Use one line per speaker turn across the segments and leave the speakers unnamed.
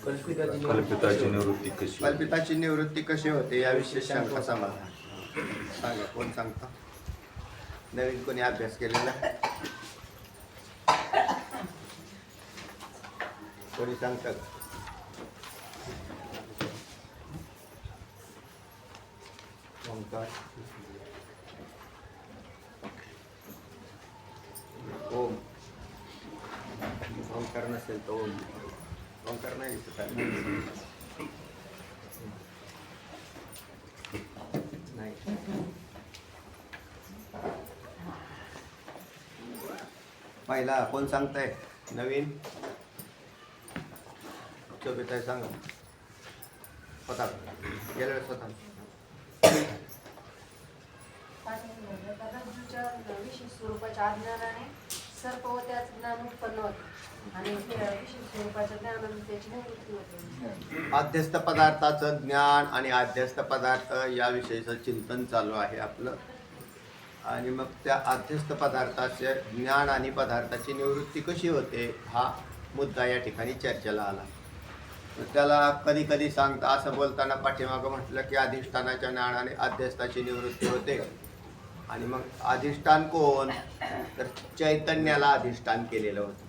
कल्पिताची निवृत्ती कशी?
कल्पिताची निवृत्ती कशी होते याविषयी शंका समाधान सांगा. कोण सांगता? नवीन कोणी अभ्यास केलेला कोणी सांगतात? ओंकार, ओम. ओंकार नसेल तर ओम. ओंकार नाही दिसत आहे. नाही. पहिला कोण सांगताय? नवीन चोबेताय सांगा. स्वतः गेल्या वेळेस स्वतः
रज्जूच्या विशेष स्वरूपाच्या अज्ञानाने सर्प व त्याच ज्ञान उत्पन्न होते आणि विशेष स्वरूपाच्या ज्ञानाने त्याची निवृत्ती होते.
अध्यस्त पदार्थाचं ज्ञान आणि अध्यस्त पदार्थ याविषयीचं चिंतन चालू आहे आपलं. आणि मग त्या अध्यस्त पदार्थाचे ज्ञान आणि पदार्थाची निवृत्ती कशी होते हा मुद्दा या ठिकाणी चर्चेला आला. त्याला कधी कधी सांगता असं बोलताना पाठीमागं म्हटलं की अधिष्ठानाच्या ज्ञानाने अध्यस्थाची निवृत्ती होते. आणि मग अधिष्ठान कोण? तर चैतन्याला अधिष्ठान केलेलं होतं.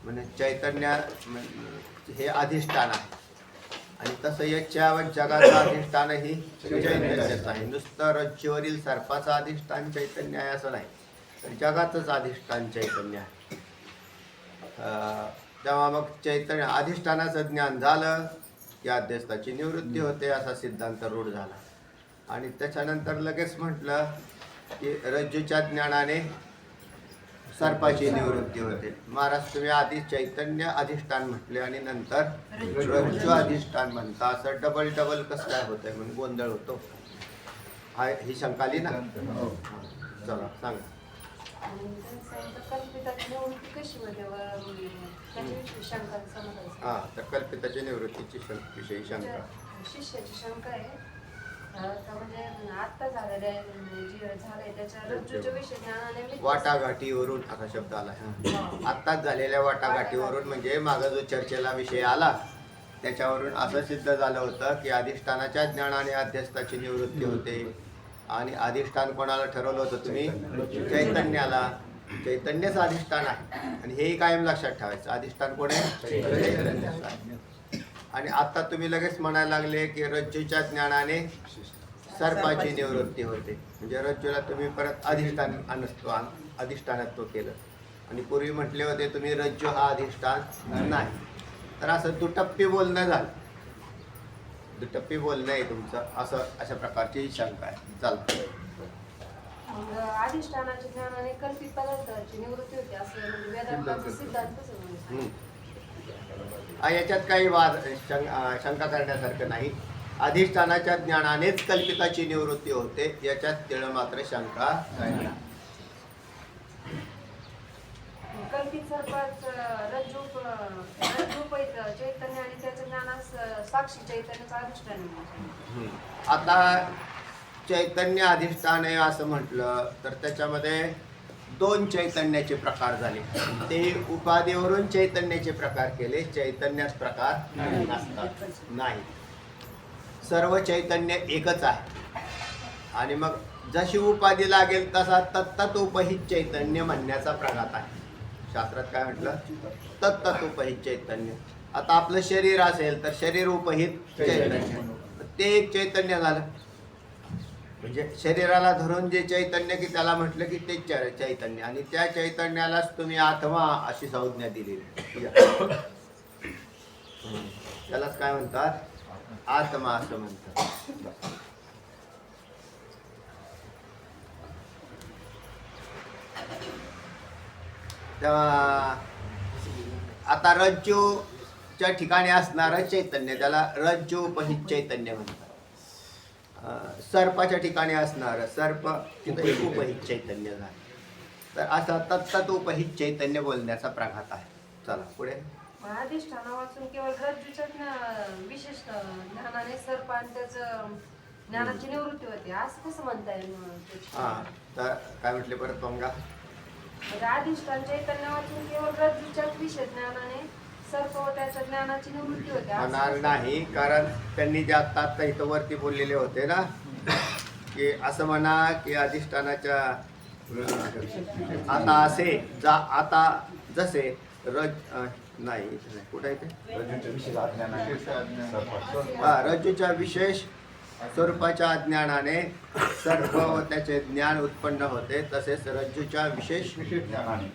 म्हणजे चैतन्य हे अधिष्ठान आहे. आणि तसं याच्यावर जगाचं अधिष्ठानही चैतन्यच आहे. नुसतं रज्जूवरील सर्पाचं अधिष्ठान चैतन्य आहे असं नाही, तर जगाचंच अधिष्ठान चैतन्य आहे. तेव्हा मग चैतन्य अधिष्ठानाचं ज्ञान झालं की अध्यस्थाची निवृत्ती होते असा सिद्धांत रूढ झाला. आणि त्याच्यानंतर लगेच म्हटलं की रज्जूच्या ज्ञानाने सर्पाची निवृत्ती होते. महाराज तुम्ही आधी चैतन्य अधिष्ठान म्हटले आणि नंतर रज्जू अधिष्ठान म्हणता, असं डबल डबल कसं काय होतंय म्हणून गोंधळ होतो. हा ही शंका आली ना? चला सांगा.
कल्पिताची निवृत्ती कशी होते त्याच्याविषयी शंका समाधान.
हां, तर कल्पिताच्या निवृत्तीची विषयी शंका.
शिष्याची शंका आहे म्हणजे आत्ता झालेल्या जे झालंय त्याच्या रज्जूच्या विषयी ज्ञानाने
वाटाघाटीवरून असा शब्द आला. आत्ताच झालेल्या वाटाघाटीवरून म्हणजे मागं जो चर्चेला विषय आला त्याच्यावरून असं सिद्ध झालं होतं की अधिष्ठानाच्या ज्ञानाने अध्यस्थाची निवृत्ती होते. आणि अधिष्ठान कोणाला ठरवलं होतं तुम्ही? चैतन्याला. चैतन्यच अधिष्ठान आहे. आणि हेही कायम लक्षात ठेवायचं, अधिष्ठान कोण आहे? चैतन्यच आहे. आणि आता तुम्ही लगेच म्हणायला लागले की रज्जूच्या ज्ञानाने सर्पाची निवृत्ती होते. म्हणजे रज्जूला तुम्ही परत अधिष्ठानत्व केलं. आणि पूर्वी म्हटले होते तुम्ही रज्जू हा अधिष्ठान नाही. तर असं दुटप्पी बोलणं झालं. दुटप्पी बोलणं आहे तुमचं, असं अशा प्रकारची शंका आहे. चालतं.
अधिष्ठानाच्या ज्ञानाने कल्पित पदार्थाची निवृत्ती होते असं म्हणजे वेदांताचा सिद्धांत.
याच्यात काही वाद शंका करण्यासारखं नाही. अधिष्ठानाच्या ज्ञानानेच कल्पिताची निवृत्ती होते, याच्यात तिळ मात्र शंका नाही.
कल्पित सर्पात रज्जू चैतन्य आणि त्याच्या ज्ञानास साक्षी चैतन्याचा अधिष्ठान.
आता चैतन्य अधिष्ठान आहे असं म्हटलं तर त्याच्यामध्ये दोन चैतन्याचे प्रकार झाले. ते उपाधीवरून चैतन्याचे प्रकार केले. चैतन्यास प्रकार नसतात, नाही. सर्व चैतन्य एकच आहे. आणि मग जशी उपाधी लागेल तसा तत्तत उपहित चैतन्य म्हणण्याचा प्रघात आहे. शास्त्रात काय म्हटलं? तत्तत उपहित चैतन्य. आता आपलं शरीर असेल तर शरीर उपहित चैतन्य, ते एक चैतन्य झालं. म्हणजे शरीराला धरून जे चैतन्य की त्याला म्हटलं की ते चैतन्य. आणि त्या चैतन्यालाच तुम्ही आत्मा अशी संज्ञा दिलेली. त्यालाच काय म्हणतात? आत्मा असं म्हणतात. तेव्हा आता रज्जूच्या ठिकाणी असणारं चैतन्य त्याला रज्जूपहित चैतन्य म्हणतात. सर्पाच्या ठिकाणी असणारं सर्प तिथं एक उपहित चैतन्य झालं. तर असा तत्त उपहित चैतन्य बोलण्याचा प्रघात आहे. चला पुढे.
अधिष्ठाना वाचून केवळ रज्जूच्या विशेष ज्ञानाने सर्प आणि त्याचं ज्ञानाची निवृत्ती होते असं कसं म्हणता येईल?
हां, तर काय म्हटले परत पंगा?
अधिष्ठान चैतन्य वाचून केवळ रज्जूच्या विशेष ज्ञानाने सर्प व त्याच्या ज्ञानाची निवृत्ती होते असं
होणार नाही, कारण त्यांनी जे आता इथं वरती बोललेले होते ना, की असं म्हणा की अधिष्ठानाच्या आता असे आता जसे नाही इथे नाही, कुठं आहे ते? रज्जूच्या विशेष स्वरूपाच्या अज्ञानाने सर्प व त्याचे ज्ञान उत्पन्न होते, तसेच रज्जूच्या विशेष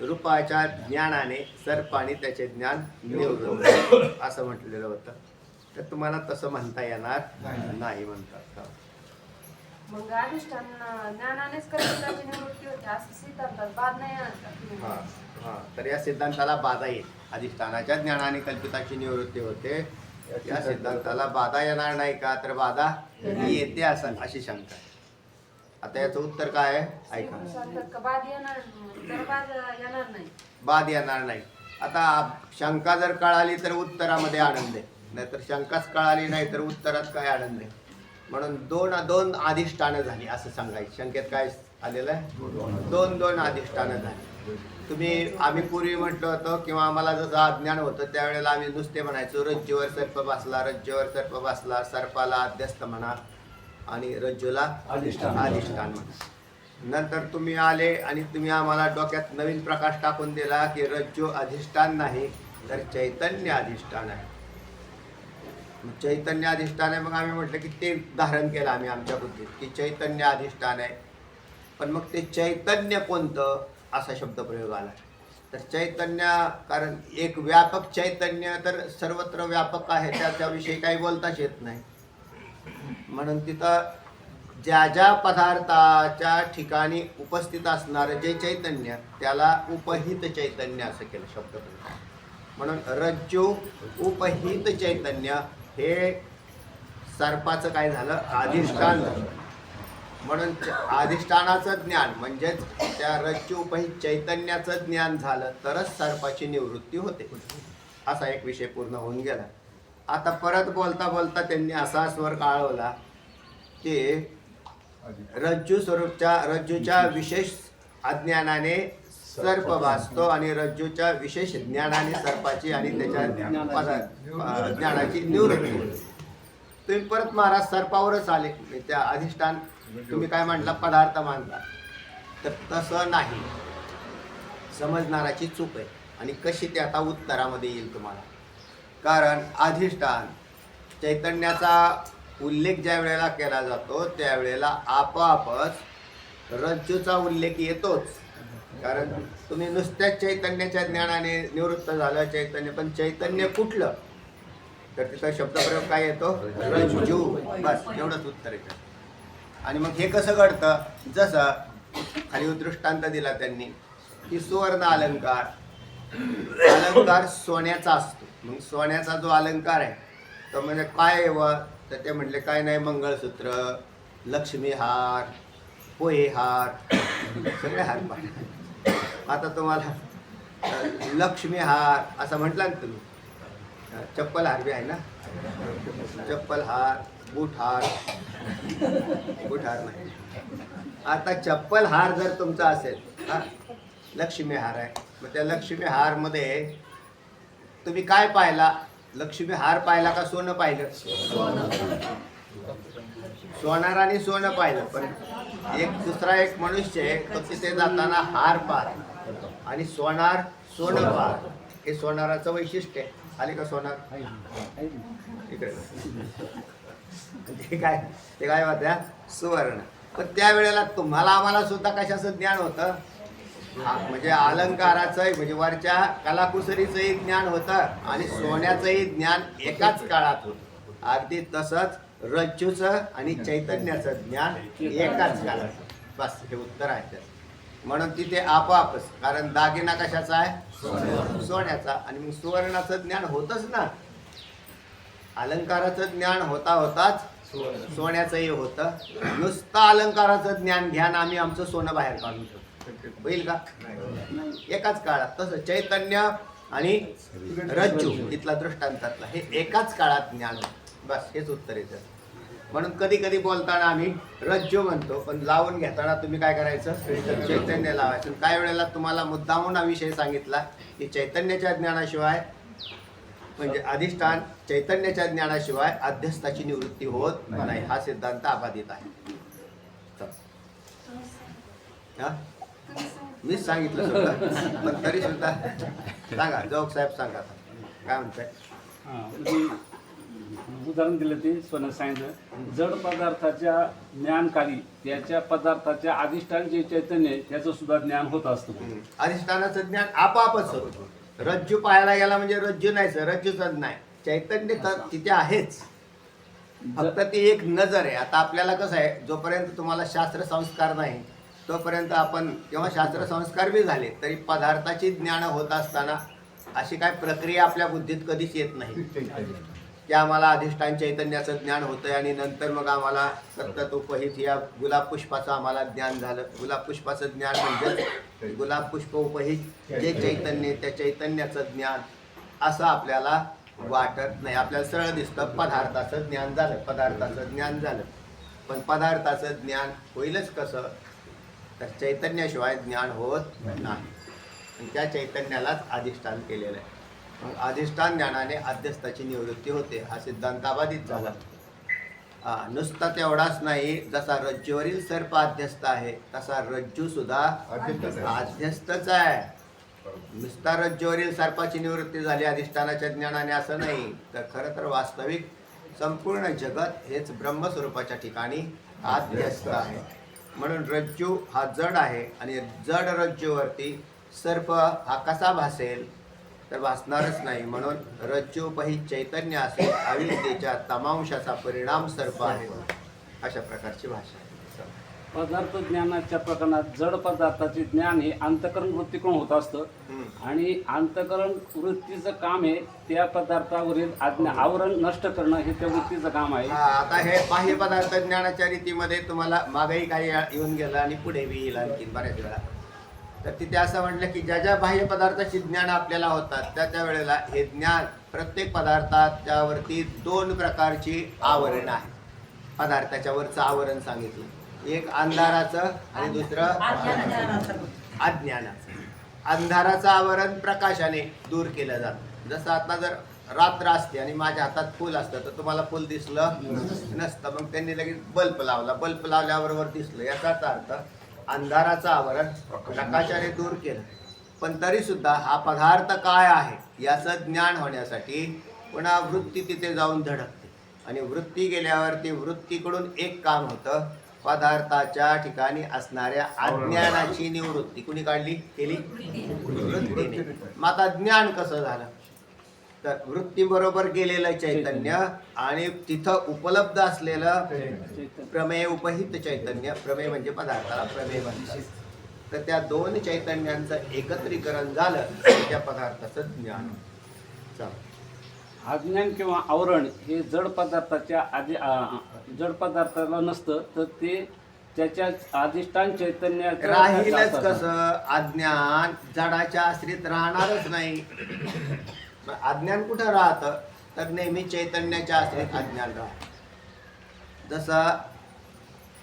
रूपाच्या ज्ञानाने सर्प आणि त्याचे ज्ञान निवृत्त होते असं म्हटलेलं होतं. तर तुम्हाला तसं म्हणता येणार नाही म्हणतात का?
मग अधिष्ठान ज्ञानानेच कल्पिताची निवृत्ती होते असं सिद्धांतात बाद नाही आणतात.
हा हा, तर या सिद्धांताला बाधा येईल. अधिष्ठानाच्या ज्ञानाने कल्पिताची निवृत्ती होते, या सिद्धांताला बाधा येणार नाही का? तर बाधा येते असं अशी शंका आहे. आता याचं उत्तर काय आहे ऐका.
सांगतात का बाद येणार तर बाद येणार नाही.
बाद येणार नाही. आता शंका जर कळाली तर उत्तरामध्ये आनंद आहे, नाहीतर शंकाच कळाली नाही तर उत्तरात काय आनंद आहे. म्हणून दोन अधिष्ठानं झाली असं सांगायचं. शंकेत काय आलेलं आहे? दोन अधिष्ठानं झाली. आम्ही पूर्वी म्हटलं होतं किंवा आम्हाला जसं अज्ञान होतं त्यावेळेला आम्ही नुसते म्हणायचो रज्जूवर सर्प बसला, रज्जूवर सर्प बसला. सर्पाला अध्यस्त म्हणा आणि रज्जूला अधिष्ठान म्हणा. नंतर तुम्ही आले आणि तुम्ही आम्हाला डोक्यात नवीन प्रकाश टाकून दिला की रज्जू अधिष्ठान नाही तर चैतन्य अधिष्ठान आहे. चैतन्य अधिष्ठान आहे. मग आम्ही म्हटलं की ते धारण केलं आम्ही आमच्या बुद्धीत की चैतन्य अधिष्ठान आहे. पण मग ते चैतन्य कोणतं असा शब्द प्रयोग आला. तर चैतन्य, कारण एक व्यापक चैतन्य तर सर्वत्र व्यापक आहे, त्याच्याविषयी काही बोलताच येत नाही. म्हणून तिथं ज्या ज्या पदार्थाच्या ठिकाणी उपस्थित असणारं जे चैतन्य त्याला उपहित चैतन्य असं केलं शब्द प्रयोग. म्हणून रज्जू उपहित चैतन्य हे सर्पाचं काय झालं? अधिष्ठान झालं. म्हणून अधिष्ठानाचं ज्ञान म्हणजेच त्या रज्जू उपहित चैतन्याचं ज्ञान झालं तरच सर्पाची निवृत्ती होते. असा एक विषय पूर्ण होऊन गेला. आता परत बोलता बोलता त्यांनी असा स्वर काढवला की रज्जूच्या विशेष अज्ञानाने सर्प भासतो आणि रज्जूच्या विशेष ज्ञानाने सर्पाची आणि त्याच्या ज्ञानाची निवृत्ती होते. तुम्ही परत महाराज सर्पावरच आले. त्या अधिष्ठान तुम्ही काय म्हटला? पदार्थ मानला. तर तसं नाही, समजणाराची चूक आहे. आणि कशी ते आता उत्तरामध्ये येईल तुम्हाला. कारण अधिष्ठान चैतन्याचा उल्लेख ज्या वेळेला केला जातो त्यावेळेला आपोआपच रज्जूचा उल्लेख येतोच. कारण तुम्ही नुसत्याच चैतन्याच्या ज्ञानाने निवृत्त झालं चैतन्य, पण चैतन्य कुठलं? तर तिथं शब्दप्रयोग काय येतो? रज्जू. बस एवढंच उत्तर येतं. आणि मग हे कसं घडतं? जसं खाली दृष्टांत दिला त्यांनी की सुवर्ण अलंकार सोन्याचा असतो. मग सोन्याचा जो अलंकार आहे तो म्हणजे काय व तर ते म्हटले काय नाही, मंगळसूत्र, लक्ष्मी हार, पोहे हार, सगळे हार पाहिजे. आता तुम्हाला लक्ष्मी हार असं म्हटलं ना तुम्ही. चप्पल हार बी आहे ना, चप्पल हार, बूट हार नाही. आता चप्पल हार जर तुमचा असेल, हा लक्ष्मी हार आहे, मग त्या लक्ष्मी हार मध्ये तुम्ही काय पाहिला? लक्ष्मी हार पाहिला का सोनं पाहिलं? सोनाराने सोनं पाहिलं. पण दुसरा एक मनुष्य आहे तो तिथे जाताना हार पाहत आणि सोनं पाहत. हे सोनाराचं वैशिष्ट्य आहे. आले का सोनार? इकडे ते काय होत्या? सुवर्ण. पण त्यावेळेला तुम्हाला आम्हाला सुद्धा कशाचं ज्ञान होतं? म्हणजे अलंकाराचं, म्हणजे वरच्या कलाकुसरीचंही ज्ञान होतं आणि सोन्याचंही ज्ञान एकाच काळात होतं. अगदी तसंच रज्जूचं आणि चैतन्याचं ज्ञान एकाच काळात. बस हे उत्तर आहे त्याचं. म्हणून तिथे आपोआपच, कारण दागिना कशाचा आहे? सोन्याचा. आणि मग सुवर्णाचं ज्ञान होतच ना. अलंकाराचं ज्ञान होताच सोन्याचंही होतं. नुसतं अलंकाराचं ज्ञान घ्या ना, आम्ही आमचं सोनं बाहेर काढून ठेवतो. होईल का? एकाच काळात. तसं चैतन्य आणि रज्जू इथला दृष्टांतातला हे एकाच काळात ज्ञान होतं. बस हेच उत्तर येतं. म्हणून कधी कधी बोलताना आम्ही रज्जू म्हणतो, पण लावून घेताना तुम्ही काय करायचं? चैतन्य लावायचं. काही वेळेला तुम्हाला मुद्दामून हा विषय सांगितला की चैतन्याच्या ज्ञानाशिवाय म्हणजे अधिष्ठान चैतन्याच्या ज्ञानाशिवाय अध्यस्थाची निवृत्ती होत नाही, हा सिद्धांत अबाधित आहे. हा? मीच सांगितलं सुद्धा, पण तरी सुद्धा सांगा, जोग साहेब सांगा काय म्हणताय.
उदाहरण दिलं ते सोनं सांगितलं, जड पदार्थाच्या ज्ञानकारी त्याच्या पदार्थाच्या अधिष्ठान जे चैतन्य आहे त्याचं सुद्धा ज्ञान होत असतं.
अधिष्ठानाचं ज्ञान आपापच होतं. रज्जू पाहायला गेला म्हणजे रज्जू नाही सर, रज्जूच नाही, चैतन्य तर तिथे आहेच, फक्त ती एक नजर आहे. आता आपल्याला कसं आहे, जोपर्यंत तुम्हाला शास्त्र संस्कार नाही तोपर्यंत आपण, किंवा शास्त्र संस्कार बी झाले तरी पदार्थाची ज्ञान होत असताना अशी काय प्रक्रिया आपल्या बुद्धीत कधीच येत नाही की आम्हाला अधिष्ठान चैतन्याचं ज्ञान होतंय आणि नंतर मग आम्हाला सतत उपहित या गुलाब पुष्पाचं आम्हाला ज्ञान झालं. गुलाब पुष्पाचं ज्ञान म्हणजे गुलाब पुष्प उपहित जे चैतन्य, त्या चैतन्याचं ज्ञान असं आपल्याला वाटत नाही. आपल्याला सरळ दिसतं पदार्थाचं ज्ञान झालं, पदार्थाचं ज्ञान झालं, पण पदार्थाचं ज्ञान होईलच कसं, तर चैतन्याशिवाय ज्ञान होत नाही. आणि त्या चैतन्यालाच अधिष्ठान केलेलं आहे. मग अधिष्ठान ज्ञानाने अध्यस्थाची निवृत्ती होते, हा सिद्धांत अबाधित झाला. नुसता तेवढाच नाही, जसा रज्जूवरील सर्प अध्यस्थ आहे तसा रज्जू सुद्धा अध्यस्थच आहे. नुसता रज्जूवरील सर्पाची निवृत्ती झाली अधिष्ठानाच्या ज्ञानाने असं नाही, तर खरं तर वास्तविक संपूर्ण जगत हेच ब्रह्मस्वरूपाच्या ठिकाणी अध्यस्थ आहे. म्हणून रज्जू हा जड आहे आणि जड रज्जूवरती सर्प हा कसा भासेल, तर भासणारच नाही. म्हणून रज्जूपही चैतन्य असेल, अविद्येच्या तमांशाचा परिणाम सर्प आहे, अशा प्रकारची भाषा आहे.
पदार्थ ज्ञानाच्या प्रकरणात जड पदार्थाचे ज्ञान हे अंतकरण वृत्तीकडून होत असतं आणि अंतकरण वृत्तीचं काम आहे त्या पदार्थावरील आवरण नष्ट करणं, हे त्या वृत्तीचं काम आहे.
आता हे बाह्य पदार्थ ज्ञानाच्या रीतीमध्ये तुम्हाला मागही काही येऊन गेलं आणि पुढे बी येईल आणखी बऱ्याच वेळा. तर तिथे असं म्हटलं की ज्या ज्या बाह्य पदार्थाची ज्ञान आपल्याला होतात त्या त्या वेळेला हे ज्ञान प्रत्येक पदार्थात त्यावरती दोन प्रकारची आवरण आहे. पदार्थाच्या वरचं आवरण सांगितलं, एक अंधाराचं आणि दुसरं अज्ञानाचं. अंधाराचं आवरण प्रकाशाने दूर केलं जातं. जसं आता जर रात्र असते आणि माझ्या हातात फूल असतं तर तुम्हाला फूल दिसलं नसतं, मग त्यांनी लगेच बल्ब लावला, बल्ब लावल्याबरोबर दिसलं. याचाच अर्थ अंधाराचं आवरण प्रकाशाने दूर केलं. पण तरी सुद्धा हा पदार्थ काय आहे याचं ज्ञान होण्यासाठी पुन्हा वृत्ती तिथे जाऊन धडकते आणि वृत्ती गेल्यावरती वृत्तीकडून एक काम होतं, पदार्थाच्या ठिकाणी असणाऱ्या अज्ञानाची निवृत्ती कुणी काढली केली, वृत्तीने. मग आता ज्ञान कसं झालं, तर वृत्तीबरोबर गेलेलं चैतन्य आणि तिथं उपलब्ध असलेलं प्रमेय उपहित चैतन्य, प्रमेय म्हणजे पदार्थाला प्रमेय म्हणतात, तर त्या दोन चैतन्यांचं एकत्रीकरण झालं त्या पदार्थाचं ज्ञान.
अज्ञान किंवा आवरण हे जड पदार्थाच्या जड पदार्थाला नसतं, तर ते त्याच्या अधिष्ठान चैतन्याचं
राहीलच कसं, अज्ञान जडाच्या आश्रित राहणारच नाही. अज्ञान कुठं राहतं, तर नेहमी चैतन्याच्या आश्रित अज्ञान राहतं. जसं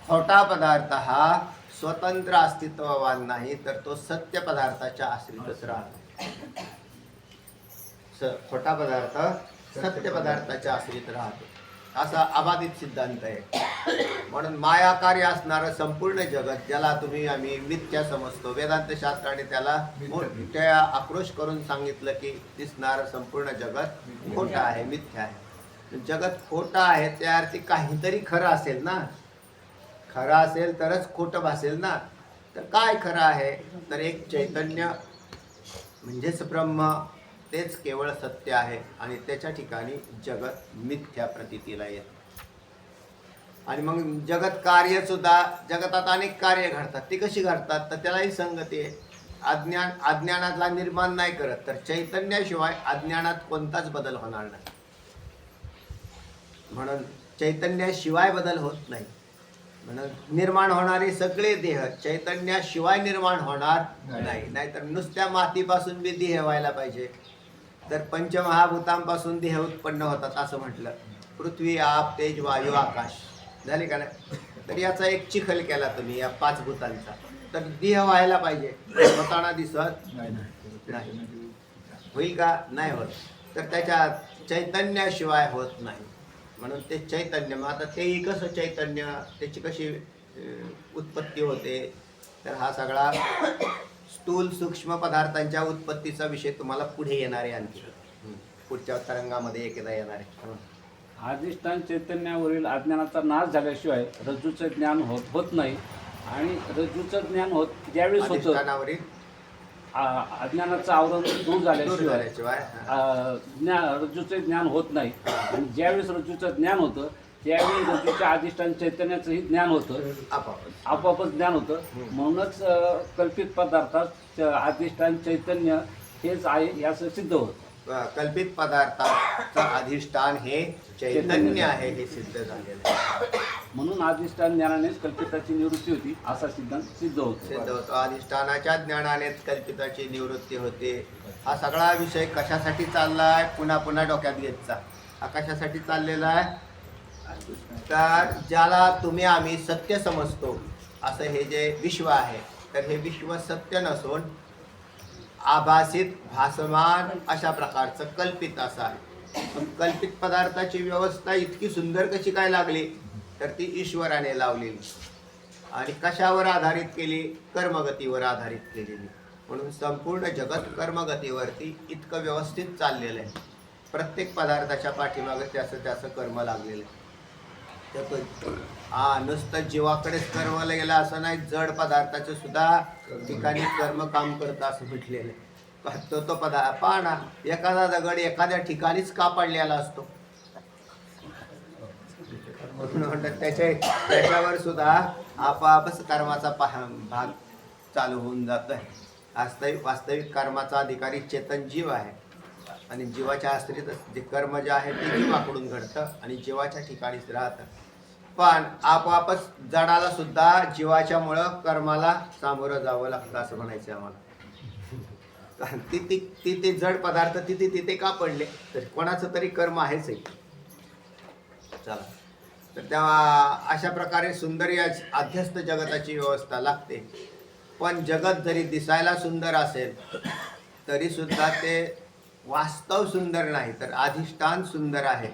खोटा पदार्थ हा स्वतंत्र अस्तित्ववान नाही, तर तो सत्य पदार्थाच्या आश्रितच राहतो. खोटा पदार्थ सत्य पदार्थाच्या आश्रित राहतो, असा अबाधित सिद्धांत आहे. म्हणून मायाकार्य असणारं संपूर्ण जगत, ज्याला तुम्ही आम्ही मिथ्या समजतो, वेदांत शास्त्राने त्याला मोठ्या आक्रोश करून सांगितलं की दिसणारं संपूर्ण जगत खोटं आहे, मिथ्या आहे. जगत खोटं आहे त्या अर्थी काहीतरी खरं असेल ना, खरं असेल तरच खोटं भासेल ना. तर काय खरं आहे, तर एक चैतन्य म्हणजेच ब्रह्म, तेच केवळ सत्य आहे आणि त्याच्या ठिकाणी जगत मिथ्या प्रतीतीला येतं. आणि मग जगत कार्य सुद्धा, जगतात अनेक कार्य घडतात, ती कशी घडतात, तर त्यालाही संगती आहे. अज्ञान अज्ञानातला निर्माण नाही करत, तर चैतन्याशिवाय अज्ञानात कोणताच बदल होणार नाही. म्हणून चैतन्याशिवाय बदल होत नाही. म्हणून निर्माण होणारे सगळे देह चैतन्याशिवाय निर्माण होणार नाही. नाहीतर नुसत्या मातीपासून बी देह व्हायला पाहिजे, तर पंचमहाभूतांपासून देह उत्पन्न होतात असं म्हटलं. पृथ्वी, आप, तेज, वायू, आकाश झाले का नाही. तर याचा एक चिखल केला तुम्ही या 5 भूतांचा, तर देह व्हायला पाहिजे, होताना दिसत नाही. होईल का, नाही होत. तर त्याच्या चैतन्याशिवाय होत नाही. म्हणून ते चैतन्य, मग आता तेही कसं चैतन्य, त्याची कशी उत्पत्ती होते, तर हा सगळा स्थूल सूक्ष्म पदार्थांच्या उत्पत्तीचा विषय तुम्हाला पुढे येणार आहे, आणखी पुढच्या तरंगामध्ये एकदा येणार आहे.
अधिष्ठान चैतन्यावरील अज्ञानाचा नाश झाल्याशिवाय रज्जूचं ज्ञान होत नाही. आणि रज्जूचं ज्ञान ज्यावेळेस होतं,
अधिष्ठानावरील
अज्ञानाचं आवरण दूर झाल्याशिवाय
झाल्याशिवाय
रज्जूचे ज्ञान होत नाही. आणि ज्यावेळेस रज्जूचं ज्ञान होतं त्यावेळी रज्जूच्या अधिष्ठान चैतन्याचंही ज्ञान होतं, आपोआपच ज्ञान होतं. म्हणूनच कल्पित पदार्थात अधिष्ठान चैतन्य हेच आहे याचं सिद्ध होतं.
कल्पित पदार्थाचं अधिष्ठान हे चैतन्य आहे हे सिद्ध झालेलं आहे.
म्हणून अधिष्ठान ज्ञानानेच कल्पिताची निवृत्ती होती असा सिद्धांत सिद्ध होतो.
अधिष्ठानाच्या ज्ञानानेच कल्पिताची निवृत्ती होते. हा सगळा विषय कशासाठी चाललाय, पुन्हा पुन्हा डोक्यात घेतचा. हा कशासाठी चाललेला आहे, तर ज्याला तुम्ही आम्ही सत्य समजतो असं हे जे विश्व आहे, तर हे विश्व सत्य नसून आभासित भासमान अशा प्रकारचं कल्पित असं आहे. पण कल्पित पदार्थाची व्यवस्था इतकी सुंदर कशी काय लागली, तर ती ईश्वराने लावलेली. आणि कशावर आधारित केली, कर्मगतीवर आधारित केलेली. म्हणून संपूर्ण जगत कर्मगतीवरती इतकं व्यवस्थित चाललेलं आहे. प्रत्येक पदार्थाच्या पाठीमागे त्याचं कर्म लागलेलं आहे. नुसतं जीवाकडेच कर्म गेलं असं नाही, जड पदार्थाचं सुद्धा ठिकाणी कर्म काम करतं असं म्हटलेलं आहे. तो पदार्थ पहा ना, एखादा दगड एखाद्या ठिकाणीच का पडलेला असतो, त्याच्यावर सुद्धा आपापच कर्माचा भाग चालू होऊन जातोय. वास्तविक कर्माचा अधिकारी चेतन जीव आहे. आणि जीवाच्या आश्रित जे कर्म जे आहे ते जीवाकडून घडतं आणि जीवाच्या ठिकाणीच राहतं. पण आपोआपच जडाला सुद्धा जीवाच्यामुळं कर्माला सामोरं जावं लागतं असं म्हणायचं आम्हाला. ते जड पदार्थ तिथे का पडले, तर कोणाचं तरी कर्म आहेच आहे. चला, तर तेव्हा अशा प्रकारे सुंदर या अध्यस्त जगताची व्यवस्था लागते. पण जगत जरी दिसायला सुंदर असेल तरी सुद्धा ते वास्तव सुंदर नाही, तर अधिष्ठान सुंदर आहे.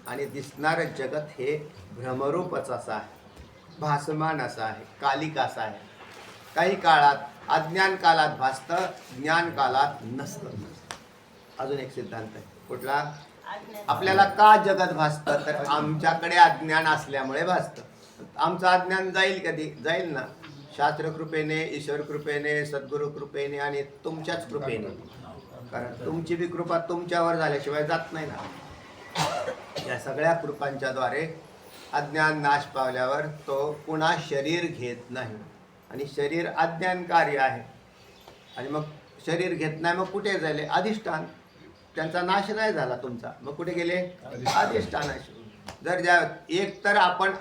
आणि दिसणारं जगत हे भ्रमरूपच असं आहे, भासमान असं आहे, कालिक असं आहे. काही काळात अज्ञान कालात भासतं, ज्ञान कालात नसतं. अजून एक सिद्धांत आहे कुठला, आपल्याला का जगत भासतं, तर आमच्याकडे अज्ञान असल्यामुळे भासतं. आमचं अज्ञान जाईल कधी, जाईल ना, शास्त्र कृपेने, ईश्वर कृपेने, सद्गुरु कृपेने आणि तुमच्याच कृपेने. कारण तुमची बी कृपा तुमच्यावर झाल्याशिवाय जात नाही ना. या सगळ्या कृपांच्या द्वारे अज्ञान नाश पावल्यावर तो पुन्हा शरीर घेत नाही. आणि शरीर अज्ञानकारी आहे. आणि मग शरीर घेत नाही, मग कुठे झाले, अधिष्ठान. त्यांचा नाश नाही झाला तुमचा, मग कुठे गेले, अधिष्ठानाशी. जर ज्या एक तर आपण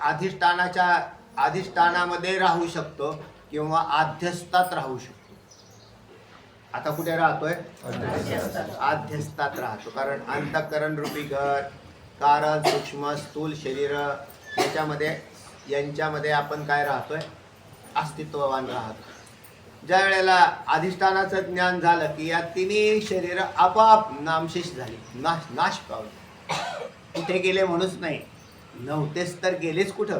अधिष्ठानामध्ये राहू शकतो किंवा आध्यस्थात राहू शकतो. आता कुठे राहतोय, आध्यस्थात राहतो. कारण अंतःकरण रूपी घर, कारण सूक्ष्म स्थूल शरीर यांच्यामध्ये आपण काय राहतोय, अस्तित्ववान राहतो. ज्या वेळेला अधिष्ठानाचं ज्ञान झालं की या तिन्ही शरीर आपोआप नामशेष झाली, नाश पावले. कुठे गेले म्हणूच नाही, नव्हतेच तर गेलेच कुठं.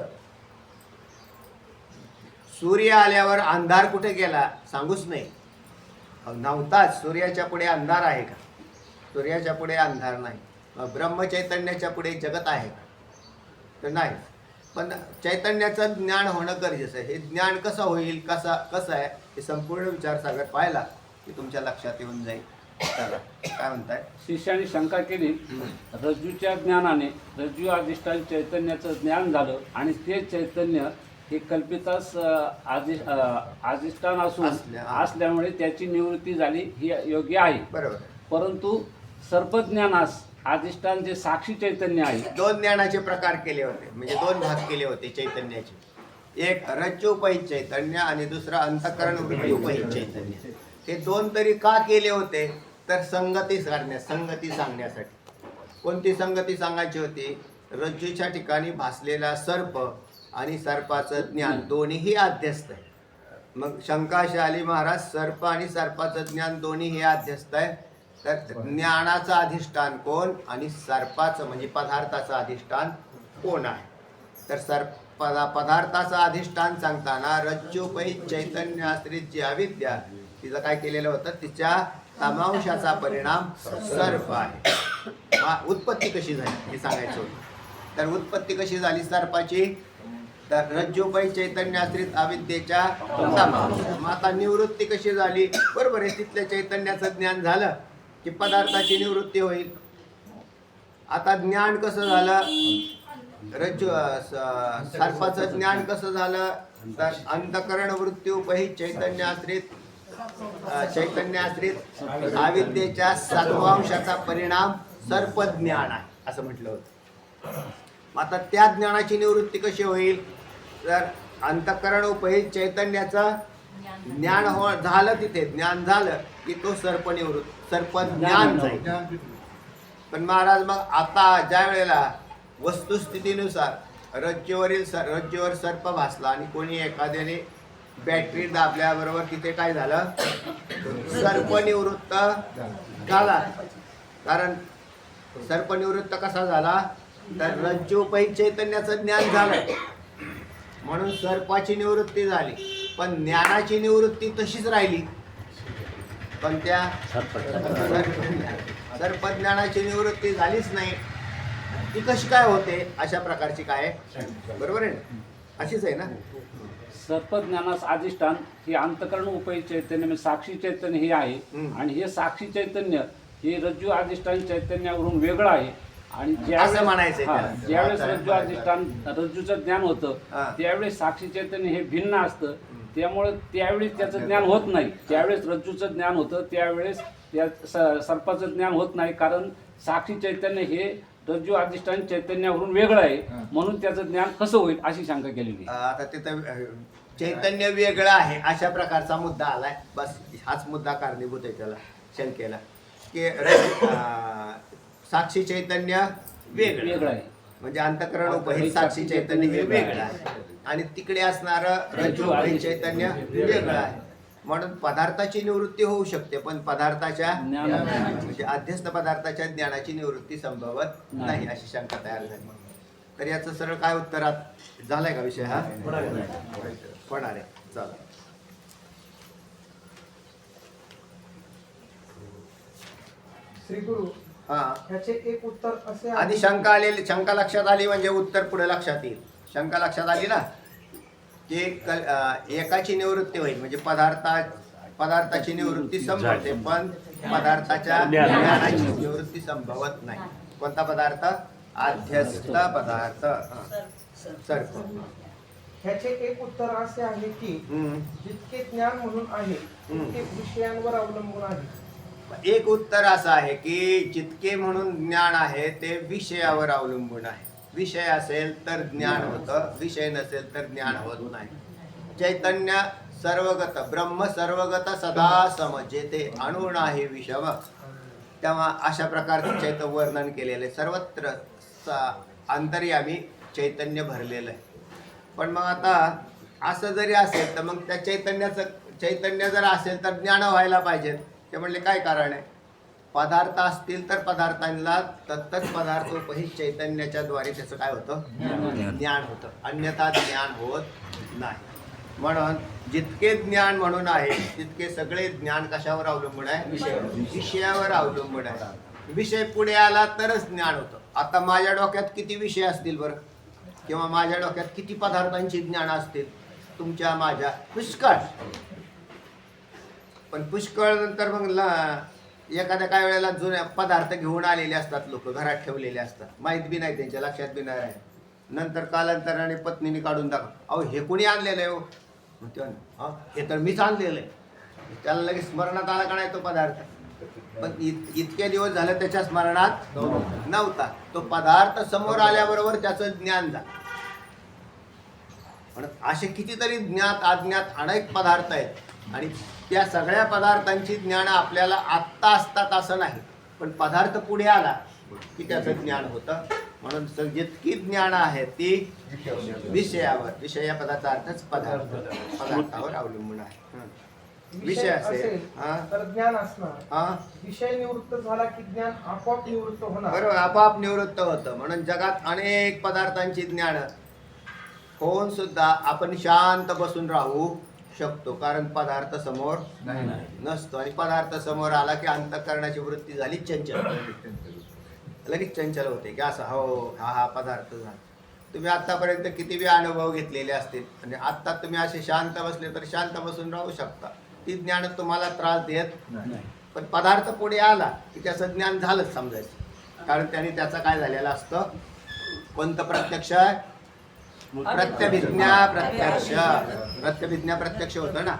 सूर्य आल्यावर अंधार कुठे गेला सांगूच नाही, नव्हताच. सूर्याच्या पुढे अंधार आहे का, सूर्याच्या पुढे अंधार नाही. ब्रह्मचैतन्याच्या पुढे जगत आहे का, तर नाही. पण चैतन्याचं ज्ञान होणं गरजेचं आहे. हे ज्ञान कसं होईल, कसं आहे, हे संपूर्ण विचारसागर पाहिला की तुमच्या लक्षात येऊन जाईल. चला, काय म्हणताय.
शिष्याने शंका केली, रज्जूच्या ज्ञानाने रज्जू अधिष्ठान चैतन्याचं ज्ञान झालं आणि ते चैतन्य हे कल्पितास अधिष्ठान असल्यामुळे त्याची निवृत्ती झाली, ही योग्य आहे.
बरोबर.
परंतु सर्पज्ञानास अधिष्ठान जे साक्षी चैतन्य आहे.
दोन ज्ञानाचे प्रकार केले होते, म्हणजे दोन भाग केले होते चैतन्याचे. एक रज्जूपहित चैतन्य आणि दुसरा अंतःकरण वृत्तीपहित चैतन्य. हे दोन तरी का केले होते, तर संगती सांगण्यासाठी. कोणती संगती सांगायची होती, रज्जूच्या ठिकाणी भासलेला सर्प आणि सर्पाचं ज्ञान दोन्हीही अध्यस्त आहे. मग शंका आली महाराज, सर्प आणि सर्पाचं ज्ञान दोन्ही हे अध्यस्त आहे, तर ज्ञानाचं अधिष्ठान कोण आणि सर्पाचं म्हणजे पदार्थाचं अधिष्ठान कोण आहे? तर पदार्थाचं अधिष्ठान सांगताना रज्जूपै चैतन्य आश्रित जी अविद्या तिचं काय केलेलं होतं, तिच्या तमांशाचा परिणाम सर्प आहे. उत्पत्ती कशी झाली हे सांगायचं होतं. तर उत्पत्ती कशी झाली सर्पाची, तर रज्जूपै चैतन्य आश्रित अविद्येच्या तमांश. मग आता निवृत्ती कशी झाली, बरोबर आहे, तिथल्या चैतन्याचं ज्ञान झालं की पदार्थाची निवृत्ती होईल. आता ज्ञान कसं झालं, सर्पाचं ज्ञान कसं झालं, तर अंतकरण वृत्ती चैतन्य आश्रित अविद्येच्या सत्वांशाचा परिणाम सर्प ज्ञान आहे असं म्हटलं होतं. आता त्या ज्ञानाची निवृत्ती कशी होईल, तर अंतकरण उपहित चैतन्याचं ज्ञान झालं, तिथे ज्ञान झालं की तो सर्प ज्ञान जाईल. पण महाराज मग आता ज्या वेळेला वस्तुस्थितीनुसार रज्जूवर सर्प भासला आणि कोणी एखाद्याने बॅटरी दाबल्याबरोबर तिथे काय झालं, सर्प निवृत्त झाला. कारण सर्प निवृत्त कसा झाला, तर रज्जूपैकी चैतन्याचं ज्ञान झालं म्हणून सर्पाची निवृत्ती झाली. पण ज्ञानाची निवृत्ती तशीच राहिली. पण त्या सर्पज्ञानाची निवृत्ती झालीच नाही. ती कशी काय होते, अशा प्रकारची काय, बरोबर आहे ना, अशीच आहे ना.
सर्पज्ञानास अधिष्ठान हे अंतकरण उपय चैतन्य म्हणजे साक्षी चैतन्य हे आहे. आणि हे साक्षी चैतन्य हे रज्जू अधिष्ठान चैतन्यावरून वेगळं आहे. आणि
असं म्हणायचंय त्याला.
ज्यावेळेस रज्जू अधिष्ठान रज्जूचं ज्ञान होतं त्यावेळेस साक्षी चैतन्य हे भिन्न असतं. त्यामुळे त्यावेळेस त्याचं ज्ञान होत नाही. ज्यावेळेस रज्जूचं ज्ञान होतं त्यावेळेस त्या सर्पाचं ज्ञान होत नाही. कारण साक्षी चैतन्य हे रज्जू अधिष्ठान चैतन्यावरून वेगळं आहे म्हणून त्याचं ज्ञान कसं होईल अशी शंका केलेली.
आता तिथं चैतन्य वेगळं आहे अशा प्रकारचा मुद्दा आलाय. बस हाच मुद्दा कारणीभूत आहे त्याला शंकेला, की साक्षी चैतन्य वेगळं आहे म्हणजे अंतकरण उपहित साक्षी चैतन्य हे वेगळं आहे आणि तिकडे असणारं रज्जू चैतन्य वेगळं आहे. म्हणून पदार्थाची निवृत्ती होऊ शकते पण पदार्थाच्या म्हणजे अध्यस्त पदार्थाच्या ज्ञानाची निवृत्ती संभवत नाही अशी शंका तयार झाली. तर याचं सरळ काय उत्तरात झालंय का विषय हा होणार आहे. चला
श्री गुरु,
हा,
ह्याचे एक उत्तर असे आहे.
आधी शंका आलेली, शंका लक्षात आली म्हणजे उत्तर पुढे लक्षात येईल. शंका लक्षात आली ना की एकाची निवृत्ती होईल म्हणजे पदार्थाची निवृत्ती संभवते पण पदार्थाच्या ज्ञानाची निवृत्ती संभवत नाही. कोणता पदार्थ? अध्यस्त पदार्थ सर्प.
ह्याचे एक उत्तर असे आहे की जितके ज्ञान म्हणून आहे तितके विषयांवर अवलंबून आहे.
एक उत्तर असं आहे की जितके म्हणून ज्ञान आहे ते विषयावर अवलंबून आहे. विषय असेल तर ज्ञान होतं, विषय नसेल तर ज्ञान होत नाही. चैतन्य सर्वगत, ब्रह्म सर्वगत सदा सम, जेथे अणु नाही विषम, तेव्हा अशा प्रकारचं चैतन्य वर्णन केलेलं आहे. सर्वत्र अंतर्यामी चैतन्य भरलेलं आहे. पण मग आता असं जरी असेल तर मग त्या चैतन्य जर असेल तर ज्ञान व्हायला पाहिजे. ते म्हणले काय कारण आहे? पदार्थ असतील तर पदार्थांना तत्तच पदार्थ उपहित चैतन्याच्या द्वारे त्याचं काय होतं? ज्ञान होतं. अन्यथा ज्ञान होत नाही. म्हणून जितके ज्ञान म्हणून आहे तितके सगळे ज्ञान कशावर अवलंबून आहे? विषयावर अवलंबून आहे. विषय पुढे आला तरच ज्ञान होतं. आता माझ्या डोक्यात किती विषय असतील बरं, किंवा माझ्या डोक्यात किती पदार्थांची ज्ञान असतील? तुमच्या माझ्या पुष्कळ. पण पुष्कळ नंतर मग एखाद्या काय वेळेला जुन्या पदार्थ घेऊन आलेले असतात लोक, घरात ठेवलेले असतात, माहीत बी नाही, त्यांच्या लक्षात बी नाही. नंतर कालांतराने पत्नीने काढून दाखव, अहो हे कोणी आणलेलं आहे? हो हे तर मीच आणलेलं आहे. त्याला लगेच स्मरणात आला का नाही तो पदार्थ? पण इतके दिवस झाले त्याच्या स्मरणात नव्हता. तो पदार्थ समोर आल्याबरोबर त्याचं ज्ञान झालं. म्हणून असे कितीतरी ज्ञात अज्ञात अनेक पदार्थ आहेत आणि त्या सगळ्या पदार्थांची ज्ञान आपल्याला आत्ता असतात असं नाही. पण पदार्थ पुढे आला की त्याचं ज्ञान होतं. म्हणून जितकी ज्ञान आहे ती विषयावर, विषय या पदाचा अर्थच पदार्थावर अवलंबून आहे. विषय असेल हा
तर ज्ञान असणार.
हा
विषय निवृत्त झाला की ज्ञान आपोआप निवृत्त होणार.
बरोबर, आपोआप निवृत्त होतं. म्हणून जगात अनेक पदार्थांची ज्ञान होऊन सुद्धा आपण शांत बसून राहू शकतो, कारण पदार्थ समोर नसतो. आणि पदार्थ समोर आला की अंतःकरणाची वृत्ती झाली चंचल, लगेच चंचल होते की असं हो हा पदार्थ झाला. तुम्ही आतापर्यंत किती बी अनुभव घेतलेले असतील आणि आत्ता तुम्ही असे शांत बसले तर शांत बसून राहू शकता. ती ज्ञान तुम्हाला त्रास देत नाही. पण पदार्थ पुढे आला की त्याचं ज्ञान झालंच समजायचं, कारण त्याने त्याचा काय झालेला असतं. कोणतं प्रत्यक्ष? प्रत्यभिज्ञा प्रत्यक्ष. प्रत्यभिज्ञा प्रत्यक्ष होतं ना.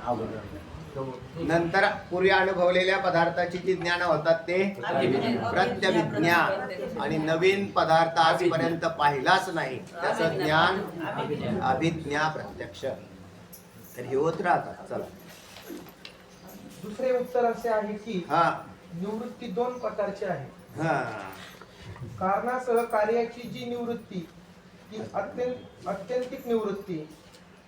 नंतर पूर्वी अनुभवलेल्या पदार्थाची जी ज्ञान होतात ते प्रत्यभिज्ञा. आणि नवीन पदार्थ आजपर्यंत पाहिलाच नाही त्याचं ज्ञान अभिज्ञा प्रत्यक्ष. तर हे होत राहतात. चला,
दुसरे उत्तर असे आहे की
हा
निवृत्ती दोन प्रकारची आहे.
हा
कारणासह कार्याची जी निवृत्ती ती अत्यंतिक निवृत्ती,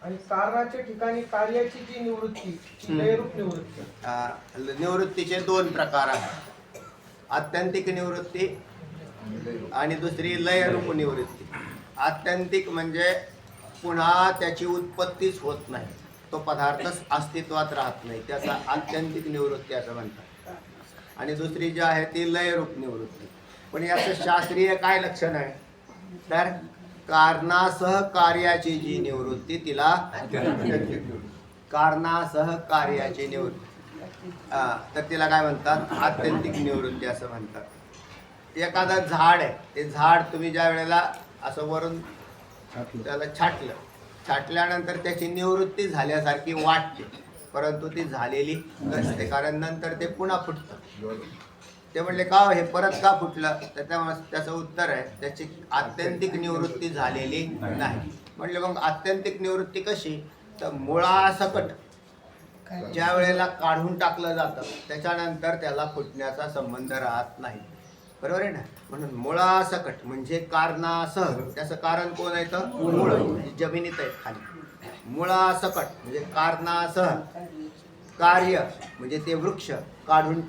आणि कारणाच्या ठिकाणी कार्याची जी निवृत्ती ती लयरूप निवृत्ती.
निवृत्तीचे दोन प्रकार आहेत, आत्यंतिक निवृत्ती आणि दुसरी लयरूप निवृत्ती. आत्यंतिक म्हणजे पुन्हा त्याची उत्पत्तीच होत नाही, तो पदार्थच अस्तित्वात राहत नाही, त्याचा आत्यंतिक निवृत्ती असं म्हणतात. आणि दुसरी जी आहे ती लयरूप निवृत्ती. पण याचं शास्त्रीय काय लक्षण आहे तर कारणासह कार्याची जी निवृत्ती तिला कारणासह कार्याची निवृत्ती तर तिला काय म्हणतात आत्यंतिक निवृत्ती असं म्हणतात. एखादं झाड आहे, ते झाड तुम्ही ज्या वेळेला असं वरून त्याला छाटल्यानंतर त्याची निवृत्ती झाल्यासारखी वाटते, परंतु ती झालेली नसते, कारण नंतर ते पुन्हा फुटतं. ते म्हणले का हे परत का फुटलं, त्याचं उत्तर आहे त्याची आत्यंतिक निवृत्ती झालेली नाही. म्हणले मग आत्यंतिक निवृत्ती कशी, तर मुळासकट ज्या वेळेला काढून टाकलं जातं त्याच्यानंतर त्याला फुटण्याचा संबंध राहत नाही. बरोबर आहे ना. म्हणून मुळासकट म्हणजे कारणासह, त्याचं कारण कोण आहे तर मूळ, जमिनीत आहे खाली. मुळासकट म्हणजे कारणासह, कार्य म्हणजे ते वृक्ष काढून टाक